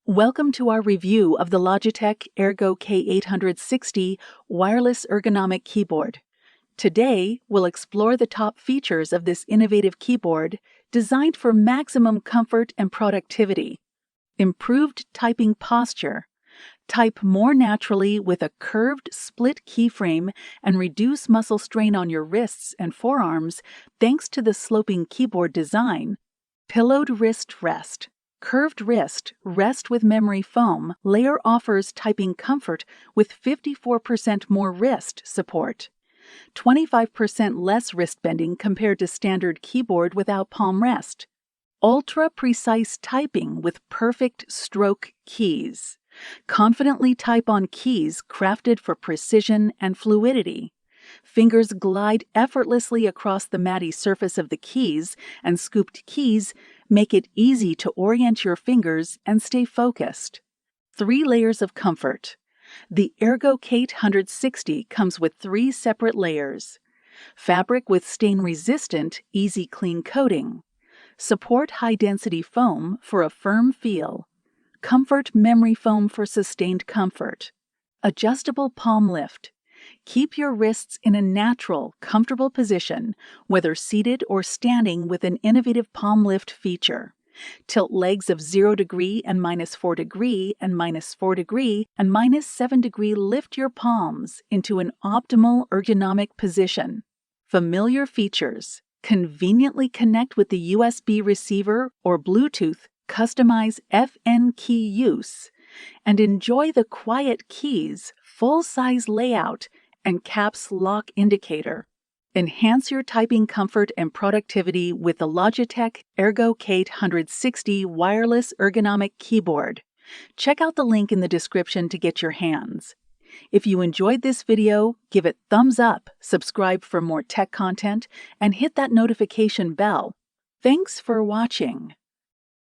Welcome to our review of the Logitech ERGO K860 wireless ergonomic keyboard. Today, we'll explore the top features of this innovative keyboard designed for maximum comfort and productivity. Improved typing posture. Type more naturally with a curved split keyframe and reduce muscle strain on your wrists and forearms thanks to the sloping keyboard design. Pillowed wrist rest. Curved wrist, rest with memory foam, layer offers typing comfort with 54% more wrist support. 25% less wrist bending compared to standard keyboard without palm rest. Ultra-precise typing with perfect stroke keys. Confidently type on keys crafted for precision and fluidity. Fingers glide effortlessly across the matty surface of the keys, and scooped keys make it easy to orient your fingers and stay focused. 3 layers of comfort. The ERGO K860 comes with 3 separate layers. Fabric with stain-resistant, easy clean coating. Support high-density foam for a firm feel. Comfort memory foam for sustained comfort. Adjustable palm lift. Keep your wrists in a natural, comfortable position, whether seated or standing with an innovative palm lift feature. Tilt legs of 0 degree and -4 degree and -4 degree and -7 degree lift your palms into an optimal ergonomic position. Familiar features. Conveniently connect with the USB receiver or Bluetooth, customize FN key use, and enjoy the quiet keys, full-size layout, and caps lock indicator. Enhance your typing comfort and productivity with the Logitech ERGO K860 wireless ergonomic keyboard. Check out the link in the description to get your hands. If you enjoyed this video, give it thumbs up, subscribe for more tech content, and hit that notification bell. Thanks for watching.